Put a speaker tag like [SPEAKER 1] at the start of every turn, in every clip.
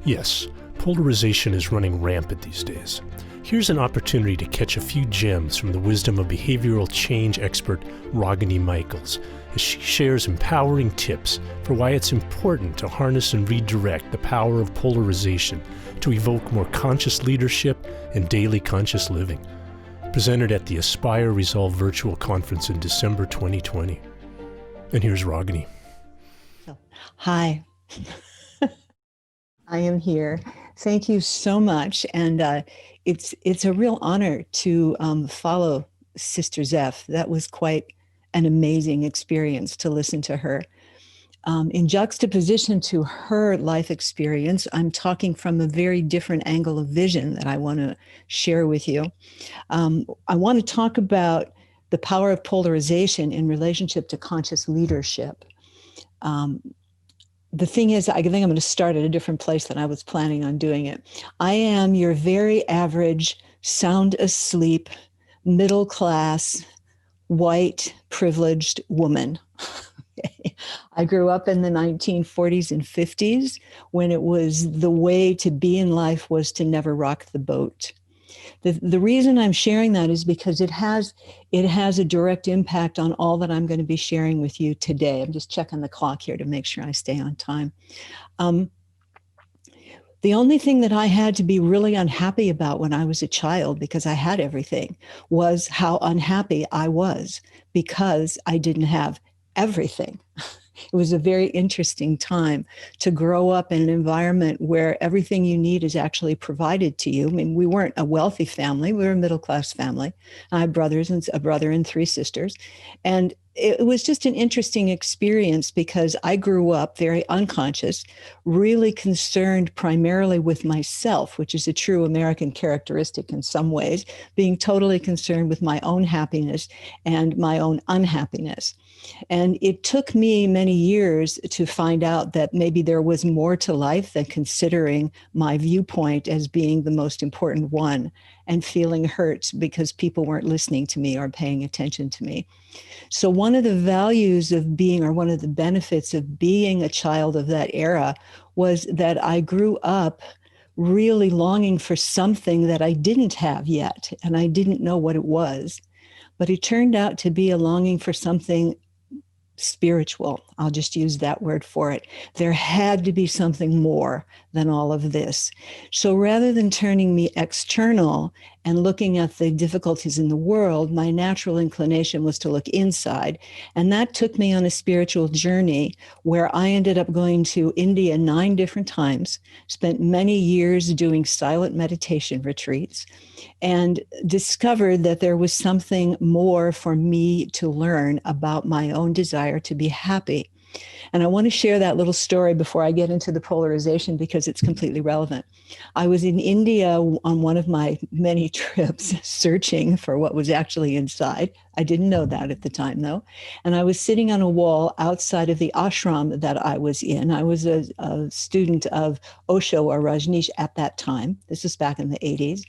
[SPEAKER 1] Yes, polarization is running rampant these days. Here's an opportunity to catch a few gems from the wisdom of behavioral change expert Ragini Michaels as she shares empowering tips for why it's important to harness and redirect the power of polarization to evoke more conscious leadership and daily conscious living. Presented at the Aspire Resolve virtual conference in December 2020. And here's Ragini.
[SPEAKER 2] Hi. I am here. Thank you so much. And it's a real honor to follow Sister Zeph. That was quite an amazing experience to listen to her. In juxtaposition to her life experience, I'm talking from a very different angle of vision that I want to share with you. I want to talk about the power of polarization in relationship to conscious leadership. The thing is, I think I'm going to start at a different place than I was planning on doing it. I am your very average, sound asleep, middle class, white, privileged woman. I grew up in the 1940s and 50s when it was the way to be in life was to never rock the boat. The reason I'm sharing that is because it has a direct impact on all that I'm going to be sharing with you today. I'm just checking the clock here to make sure I stay on time. The only thing that I had to be really unhappy about when I was a child, because I had everything, was how unhappy I was because I didn't have everything. It was a very interesting time to grow up in an environment where everything you need is actually provided to you. I mean, we weren't a wealthy family. We were a middle-class family. I had a brother and three sisters. And it was just an interesting experience because I grew up very unconscious, really concerned primarily with myself, which is a true American characteristic in some ways, being totally concerned with my own happiness and my own unhappiness. And it took me many years to find out that maybe there was more to life than considering my viewpoint as being the most important one and feeling hurt because people weren't listening to me or paying attention to me. So one of the values of being, or one of the benefits of being a child of that era, was that I grew up really longing for something that I didn't have yet, and I didn't know what it was. But it turned out to be a longing for something spiritual. I'll just use that word for it. There had to be something more than all of this. So rather than turning me external and looking at the difficulties in the world, my natural inclination was to look inside. And that took me on a spiritual journey where I ended up going to India 9 different times, spent many years doing silent meditation retreats, and discovered that there was something more for me to learn about my own desire to be happy. And I want to share that little story before I get into the polarization because it's completely relevant. I was in India on one of my many trips searching for what was actually inside. I didn't know that at the time, though. And I was sitting on a wall outside of the ashram that I was in. I was a student of Osho or Rajneesh at that time. This was back in the 80s.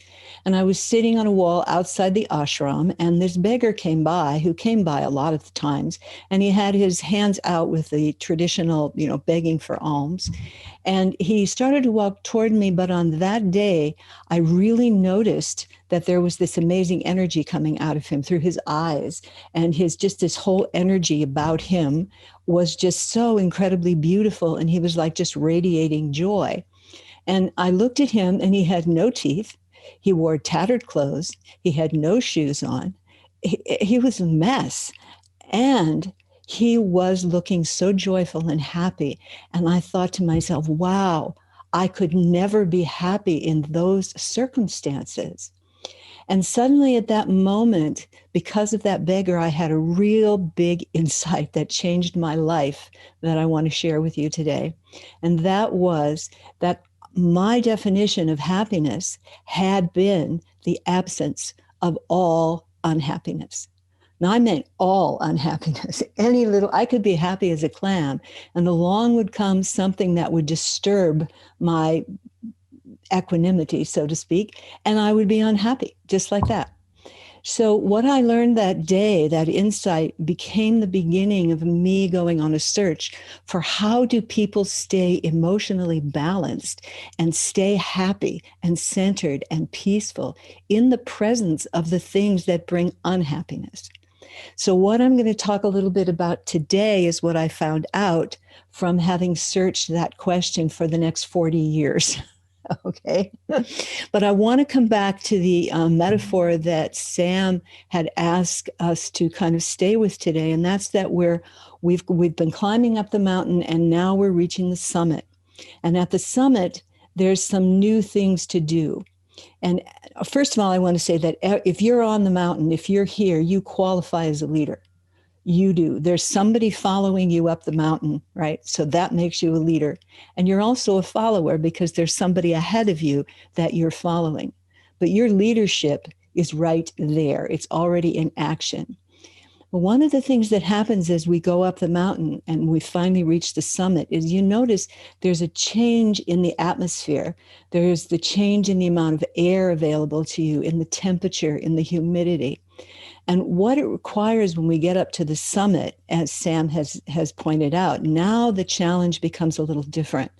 [SPEAKER 2] And I was sitting on a wall outside the ashram, and this beggar came by, who came by a lot of the times, and he had his hands out with the traditional, begging for alms. And he started to walk toward me, but on that day, I really noticed that there was this amazing energy coming out of him through his eyes, and this whole energy about him was just so incredibly beautiful, and he was like just radiating joy. And I looked at him, and he had no teeth. He wore tattered clothes. He had no shoes on. He was a mess. And he was looking so joyful and happy. And I thought to myself, wow, I could never be happy in those circumstances. And suddenly at that moment, because of that beggar, I had a real big insight that changed my life that I want to share with you today. And that was that my definition of happiness had been the absence of all unhappiness. Now, I meant all unhappiness. I could be happy as a clam, and along would come something that would disturb my equanimity, so to speak, and I would be unhappy, just like that. So what I learned that day, that insight, became the beginning of me going on a search for how do people stay emotionally balanced and stay happy and centered and peaceful in the presence of the things that bring unhappiness. So what I'm going to talk a little bit about today is what I found out from having searched that question for the next 40 years. Okay. But I want to come back to the metaphor that Sam had asked us to kind of stay with today. And that's that we've been climbing up the mountain and now we're reaching the summit. And at the summit, there's some new things to do. And first of all, I want to say that if you're on the mountain, if you're here, you qualify as a leader. You do. There's somebody following you up the mountain, right? So that makes you a leader. And you're also a follower because there's somebody ahead of you that you're following. But your leadership is right there. It's already in action. Well, one of the things that happens as we go up the mountain and we finally reach the summit is you notice there's a change in the atmosphere. There's the change in the amount of air available to you, in the temperature, in the humidity. And what it requires when we get up to the summit, as Sam has pointed out, now the challenge becomes a little different.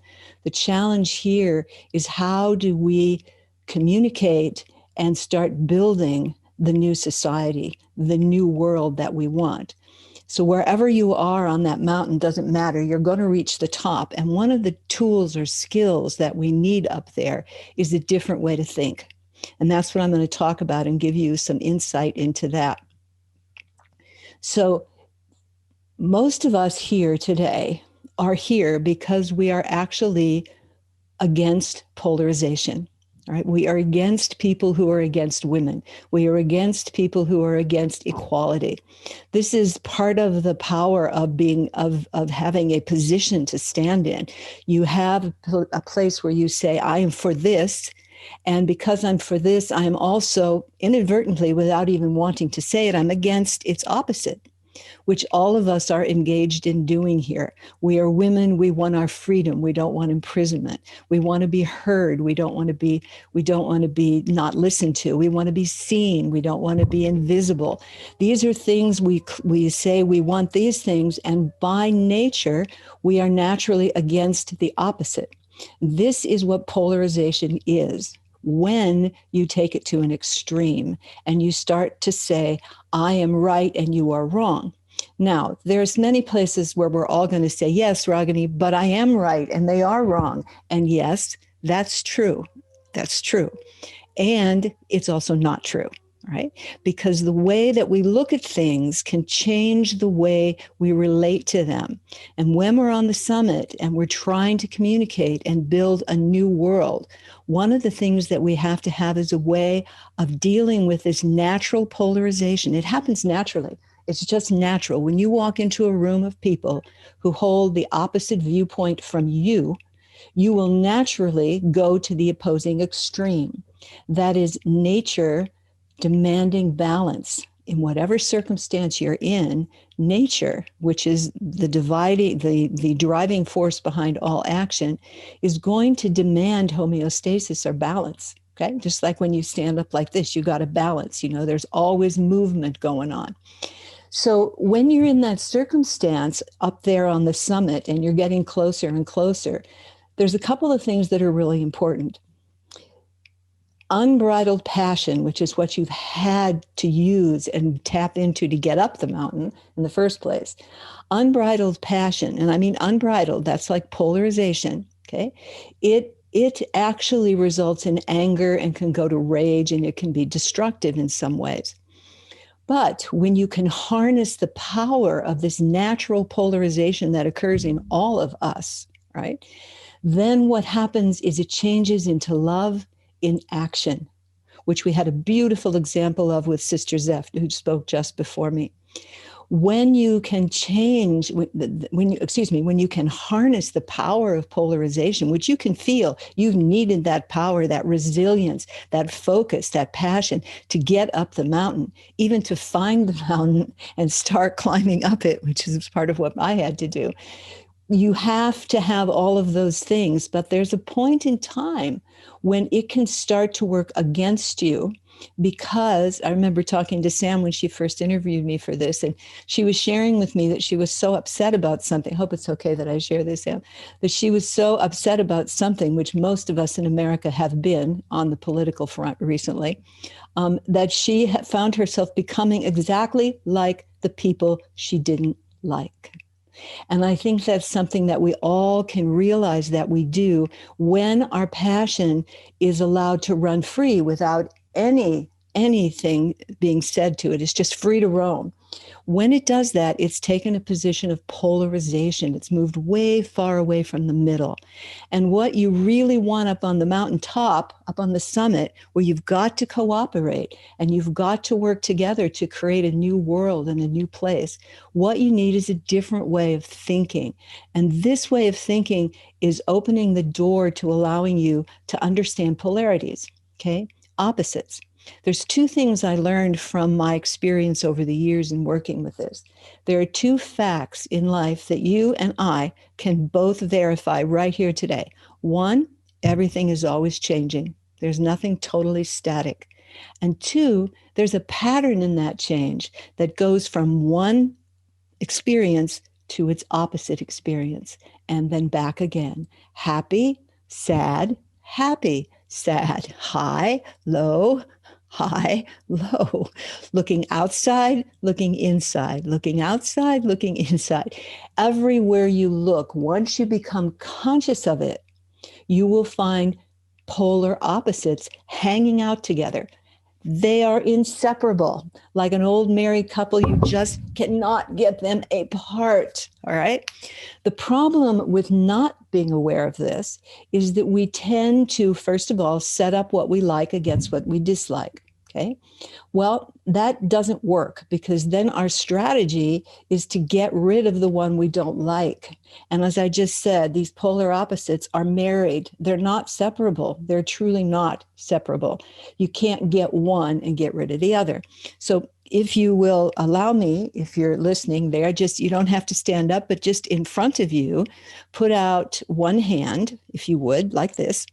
[SPEAKER 2] The challenge here is how do we communicate and start building the new society, the new world that we want. So wherever you are on that mountain, doesn't matter, you're going to reach the top. And one of the tools or skills that we need up there is a different way to think. And that's what I'm going to talk about and give you some insight into that. So most of us here today are here because we are actually against polarization. Right? We are against people who are against women. We are against people who are against equality. This is part of the power of being of having a position to stand in. You have a place where you say, I am for this. And because I'm for this, I am also inadvertently, without even wanting to say it, I'm against its opposite, which all of us are engaged in doing here. We are women. We want our freedom. We don't want imprisonment. We want to be heard. We don't want to be not listened to. We want to be seen. We don't want to be invisible. These are things we say we want these things. And by nature, we are naturally against the opposite. This is what polarization is. When you take it to an extreme and you start to say, I am right and you are wrong. Now, there's many places where we're all going to say, yes, Ragini, but I am right and they are wrong. And yes, that's true. That's true. And it's also not true. Right? Because the way that we look at things can change the way we relate to them. And when we're on the summit and we're trying to communicate and build a new world, one of the things that we have to have is a way of dealing with this natural polarization. It happens naturally. It's just natural. When you walk into a room of people who hold the opposite viewpoint from you, you will naturally go to the opposing extreme. That is nature demanding balance in whatever circumstance you're in. Nature, which is the driving force behind all action, is going to demand homeostasis or balance. Okay, just like when you stand up like this, you got to balance. There's always movement going on. So when you're in that circumstance up there on the summit and you're getting closer and closer, there's a couple of things that are really important. Unbridled passion, which is what you've had to use and tap into to get up the mountain in the first place. Unbridled passion, and I mean unbridled, that's like polarization, okay? It actually results in anger and can go to rage, and it can be destructive in some ways. But when you can harness the power of this natural polarization that occurs in all of us, right? Then what happens is it changes into love in action, which we had a beautiful example of with Sister Zeph, who spoke just before me. When you can change, when you can harness the power of polarization, which you can feel, you've needed that power, that resilience, that focus, that passion to get up the mountain, even to find the mountain and start climbing up it, which is part of what I had to do. you have to have all of those things, but there's a point in time when it can start to work against you. Because I remember talking to Sam when she first interviewed me for this, and she was sharing with me that she was so upset about something. I hope it's okay that I share this, Sam. That she was so upset about something, which most of us in America have been on the political front recently, that she had found herself becoming exactly like the people she didn't like. And I think that's something that we all can realize that we do when our passion is allowed to run free without anything being said to it. It's just free to roam. When it does that, it's taken a position of polarization. It's moved way far away from the middle. And what you really want up on the mountaintop, up on the summit, where you've got to cooperate and you've got to work together to create a new world and a new place, what you need is a different way of thinking. And this way of thinking is opening the door to allowing you to understand polarities, okay? Opposites. There's two things I learned from my experience over the years in working with this. There are two facts in life that you and I can both verify right here today. One, everything is always changing. There's nothing totally static. And two, there's a pattern in that change that goes from one experience to its opposite experience and then back again. Happy, sad, happy, sad, high, low, high, low, looking outside, looking inside, looking outside, looking inside. Everywhere you look, once you become conscious of it, you will find polar opposites hanging out together. They are inseparable. Like an old married couple, you just cannot get them apart. All right. The problem with not being aware of this is that we tend to, first of all, set up what we like against what we dislike. Okay. Well, that doesn't work because then our strategy is to get rid of the one we don't like. And as I just said, these polar opposites are married. They're not separable. They're truly not separable. You can't get one and get rid of the other. So if you will allow me, if you're listening there, just, you don't have to stand up, but just in front of you, put out one hand, if you would, like this.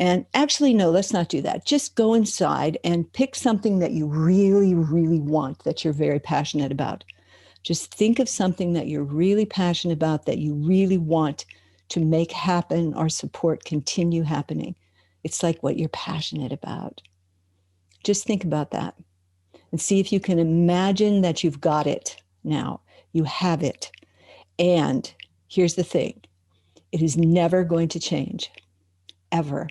[SPEAKER 2] And actually, no, let's not do that. Just go inside and pick something that you really, really want, that you're very passionate about. Just think of something that you're really passionate about, that you really want to make happen or support continue happening. It's like what you're passionate about. Just think about that and see if you can imagine that you've got it now. You have it. And here's the thing. It is never going to change, ever.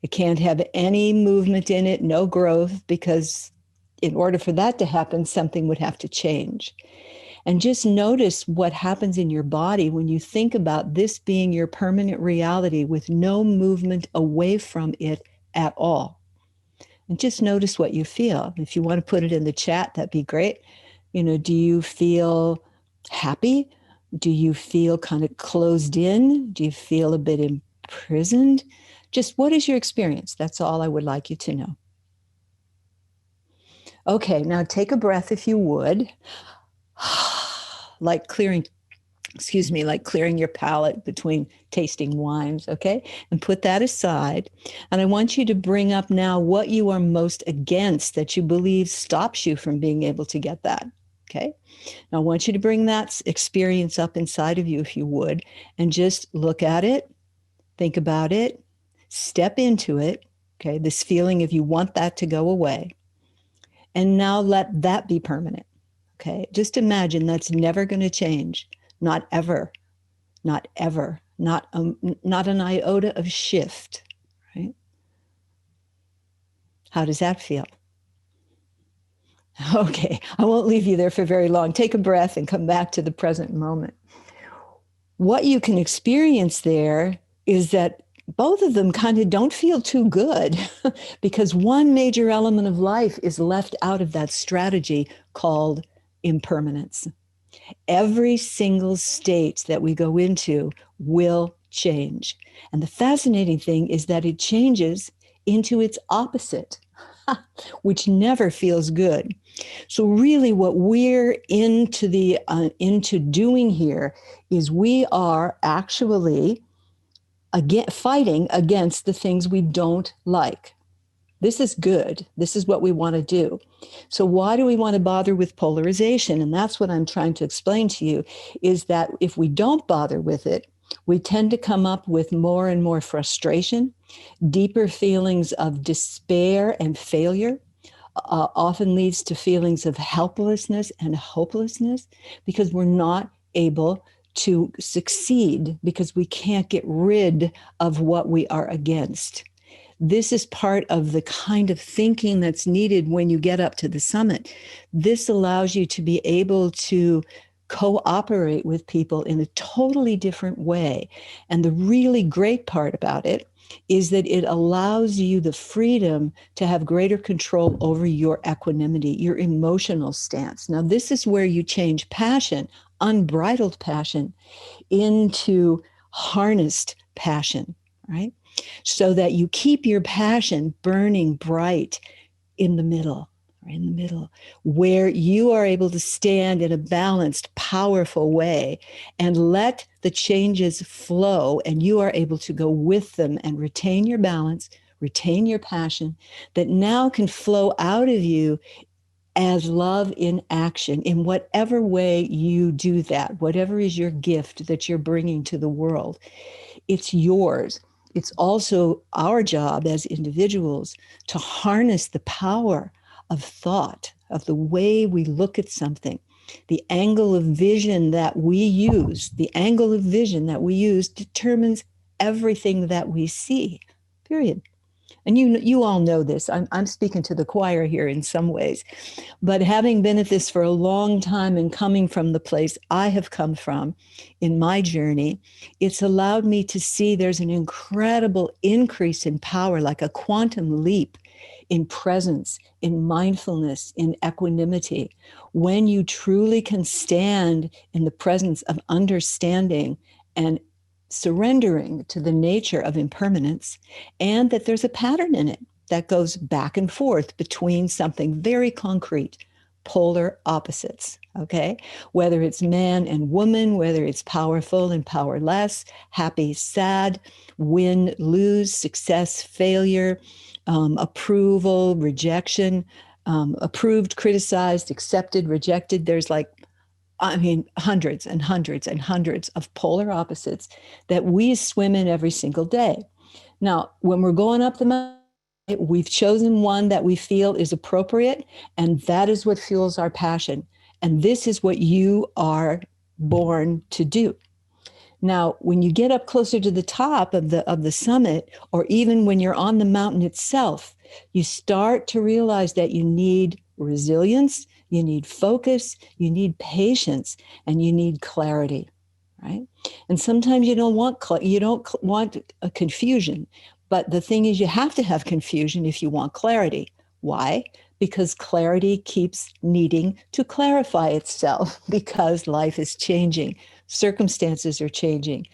[SPEAKER 2] It can't have any movement in it, no growth, because in order for that to happen, something would have to change. And just notice what happens in your body when you think about this being your permanent reality with no movement away from it at all. And just notice what you feel. If you want to put it in the chat, that'd be great. You know, do you feel happy? Do you feel kind of closed in? Do you feel a bit imprisoned? Just what is your experience? That's all I would like you to know. Okay, now take a breath if you would. Like clearing your palate between tasting wines, okay? And put that aside. And I want you to bring up now what you are most against that you believe stops you from being able to get that, okay? Now I want you to bring that experience up inside of you, if you would, and just look at it, think about it, step into it, okay? This feeling if you want that to go away. And now let that be permanent, okay? Just imagine that's never going to change. Not ever, not ever, not an iota of shift, right? How does that feel? Okay, I won't leave you there for very long. Take a breath and come back to the present moment. What you can experience there is that both of them kind of don't feel too good because one major element of life is left out of that strategy called impermanence. Every single state that we go into will change. And the fascinating thing is that it changes into its opposite. which never feels good. So really what we're into doing here is we are actually fighting against the things we don't like. This is good. This is what we want to do. So why do we want to bother with polarization? And that's what I'm trying to explain to you, is that if we don't bother with it, we tend to come up with more and more frustration, deeper feelings of despair and failure, often leads to feelings of helplessness and hopelessness because we're not able to succeed because we can't get rid of what we are against. This is part of the kind of thinking that's needed when you get up to the summit. This allows you to be able to cooperate with people in a totally different way. And the really great part about it is that it allows you the freedom to have greater control over your equanimity, your emotional stance. Now, this is where you change passion, unbridled passion, into harnessed passion, right? So that you keep your passion burning bright in the middle, where you are able to stand in a balanced, powerful way and let the changes flow, and you are able to go with them and retain your balance, retain your passion that now can flow out of you as love in action in whatever way you do that, whatever is your gift that you're bringing to the world. It's yours. It's also our job as individuals to harness the power of thought, of the way we look at something. The angle of vision that we use, determines everything that we see, period. And you all know this. I'm speaking to the choir here in some ways. But having been at this for a long time and coming from the place I have come from in my journey, it's allowed me to see there's an incredible increase in power, like a quantum leap in presence, in mindfulness, in equanimity, when you truly can stand in the presence of understanding and surrendering to the nature of impermanence, and that there's a pattern in it that goes back and forth between something very concrete, polar opposites, okay? Whether it's man and woman, whether it's powerful and powerless, happy, sad, win, lose, success, failure, approval, rejection, approved, criticized, accepted, rejected. There's hundreds and hundreds and hundreds of polar opposites that we swim in every single day. Now, when we're going up the mountain, we've chosen one that we feel is appropriate, and that is what fuels our passion. And this is what you are born to do. Now, when you get up closer to the top of the summit, or even when you're on the mountain itself, you start to realize that you need resilience, you need focus, you need patience, and you need clarity, right? And sometimes you don't want a confusion, but the thing is, you have to have confusion if you want clarity. Why? Because clarity keeps needing to clarify itself because life is changing, circumstances are changing.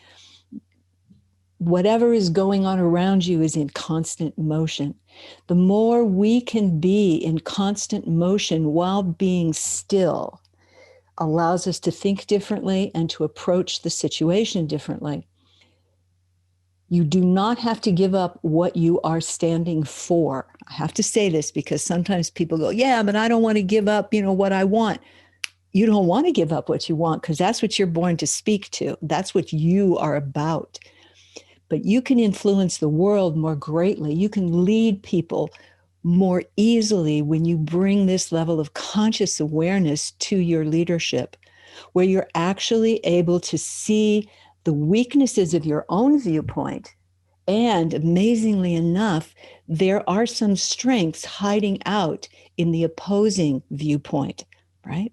[SPEAKER 2] Whatever is going on around you is in constant motion. The more we can be in constant motion while being still allows us to think differently and to approach the situation differently. You do not have to give up what you are standing for. I have to say this because sometimes people go, yeah, but I don't want to give up, what I want. You don't want to give up what you want because that's what you're born to speak to. That's what you are about. But you can influence the world more greatly. You can lead people more easily when you bring this level of conscious awareness to your leadership, where you're actually able to see the weaknesses of your own viewpoint. And amazingly enough, there are some strengths hiding out in the opposing viewpoint, right?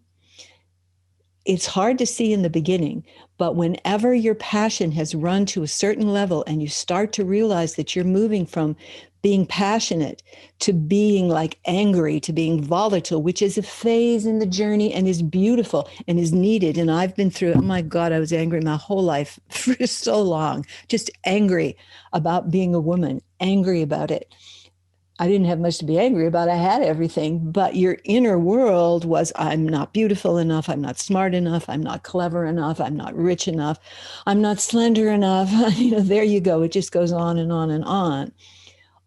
[SPEAKER 2] It's hard to see in the beginning, but whenever your passion has run to a certain level and you start to realize that you're moving from being passionate to being like angry, to being volatile, which is a phase in the journey and is beautiful and is needed. And I've been through, oh my God, I was angry my whole life for so long, just angry about being a woman, angry about it. I didn't have much to be angry about. I had everything, but your inner world was, I'm not beautiful enough. I'm not smart enough. I'm not clever enough. I'm not rich enough. I'm not slender enough. There you go. It just goes on and on and on.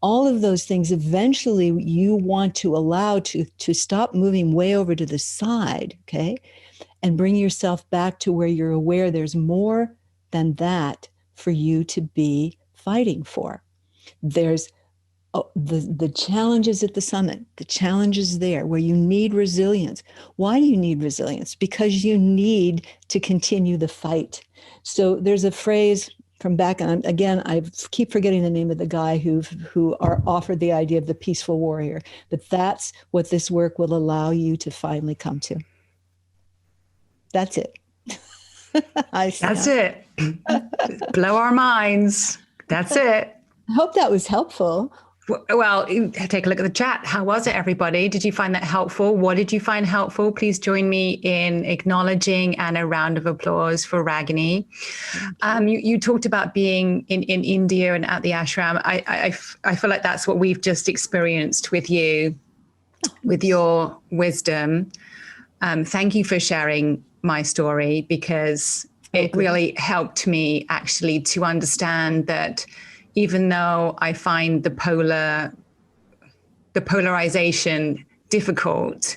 [SPEAKER 2] All of those things, eventually you want to allow to stop moving way over to the side, okay? And bring yourself back to where you're aware there's more than that for you to be fighting for. There's the challenges at the summit, the challenges there where you need resilience. Why do you need resilience? Because you need to continue the fight. So there's a phrase from back on, again, I keep forgetting the name of the guy who offered the idea of the peaceful warrior, but that's what this work will allow you to finally come to. That's it.
[SPEAKER 3] That's it. Blow our minds. That's it.
[SPEAKER 2] I hope that was helpful.
[SPEAKER 3] Well, take a look at the chat. How was it, everybody? Did you find that helpful? What did you find helpful? Please join me in acknowledging and a round of applause for Ragini. You talked about being in India and at the ashram. I feel like that's what we've just experienced with you, with your wisdom. Thank you for sharing my story, because it really helped me actually to understand that even though I find the polarization difficult,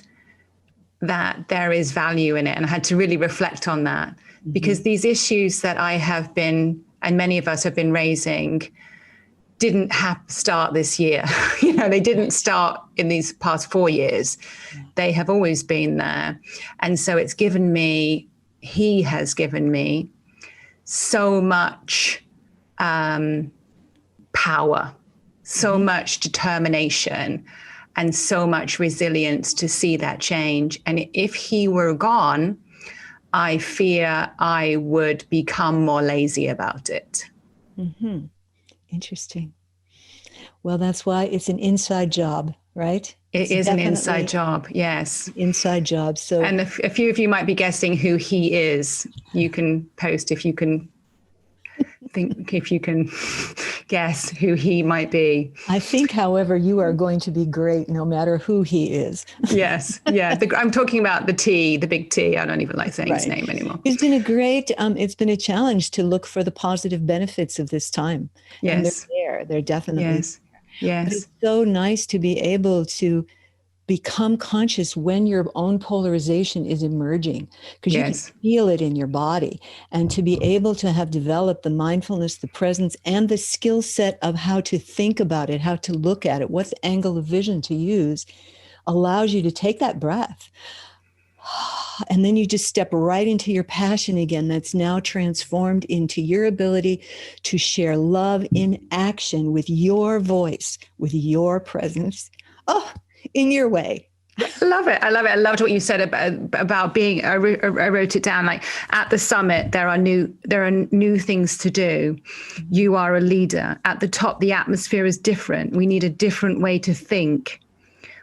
[SPEAKER 3] that there is value in it. And I had to really reflect on that, because these issues that I have been, and many of us have been raising, didn't start this year. They didn't start in these past 4 years. They have always been there. And so he has given me so much power, so much determination, and so much resilience to see that change. And if he were gone, I fear I would become more lazy about it.
[SPEAKER 2] Mm-hmm. Interesting. Well, that's why it's an inside job, right?
[SPEAKER 3] It is an inside job, yes.
[SPEAKER 2] Inside job. So,
[SPEAKER 3] and a few of you might be guessing who he is. You can post if you can guess who he might be.
[SPEAKER 2] I think, however, you are going to be great no matter who he is.
[SPEAKER 3] Yes. Yeah. I'm talking about the big T. I don't even like saying his name anymore.
[SPEAKER 2] It's been it's been a challenge to look for the positive benefits of this time.
[SPEAKER 3] Yes.
[SPEAKER 2] And they're there. They're definitely there.
[SPEAKER 3] Yes.
[SPEAKER 2] But it's so nice to be able to become conscious when your own polarization is emerging, because you can feel it in your body. And to be able to have developed the mindfulness, the presence, and the skill set of how to think about it, how to look at it, what angle of vision to use, allows you to take that breath. And then you just step right into your passion again, that's now transformed into your ability to share love in action with your voice, with your presence. In your way.
[SPEAKER 3] I love it. I loved what you said about being. I wrote it down. Like, at the summit, there are new things to do. You are a leader. At the top, the atmosphere is different. We need a different way to think.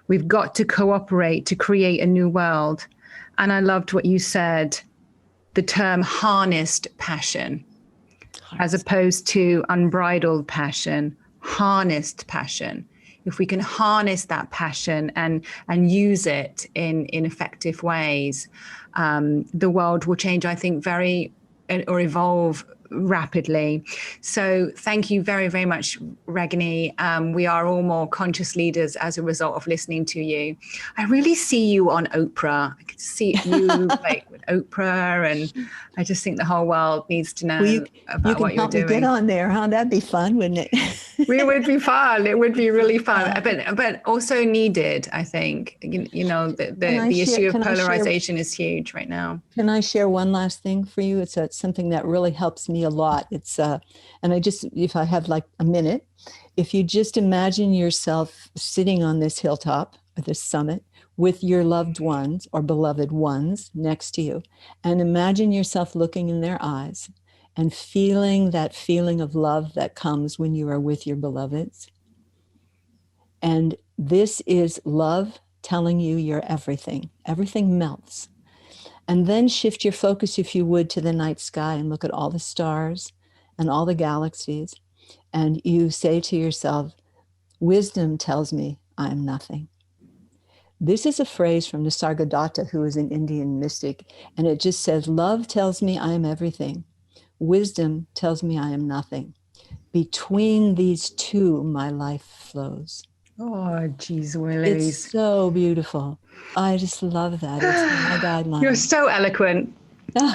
[SPEAKER 3] We've got to cooperate to create a new world. And I loved what you said, the term harnessed passion, as opposed to unbridled passion, harnessed passion. If we can harness that passion and use it in effective ways, the world will change, I think, or evolve rapidly. So thank you very, very much, Ragini. We are all more conscious leaders as a result of listening to you. I really see you on Oprah. I could see you like with Oprah, and I just think the whole world needs to know about what you're doing.
[SPEAKER 2] You can help me get on there, huh? That'd be fun, wouldn't it?
[SPEAKER 3] It would be fun. It would be really fun, but also needed, I think. The issue of polarization is huge right now.
[SPEAKER 2] Can I share one last thing for you? It's something that really helps me a lot. It's and if I have like a minute, if you just imagine yourself sitting on this hilltop or this summit with your loved ones or beloved ones next to you, and imagine yourself looking in their eyes and feeling that feeling of love that comes when you are with your beloveds. And this is love telling you you're everything. Everything melts. And then shift your focus, if you would, to the night sky and look at all the stars and all the galaxies. And you say to yourself, Wisdom tells me I am nothing. This is a phrase from Nisargadatta, who is an Indian mystic, and it just says, love tells me I am everything. Wisdom tells me I am nothing. Between these two, my life flows.
[SPEAKER 3] Oh, geez, Willies.
[SPEAKER 2] It's so beautiful. I just love that. It's my guideline.
[SPEAKER 3] You're so eloquent.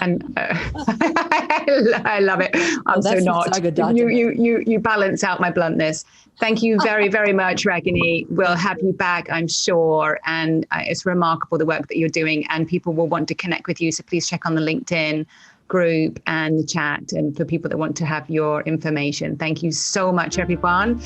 [SPEAKER 3] And I love it. I'm so not. You balance out my bluntness. Thank you very, very much, Ragini. We'll have you back, I'm sure. And it's remarkable the work that you're doing, and people will want to connect with you. So please check on the LinkedIn group and the chat, and for people that want to have your information. Thank you so much, everyone.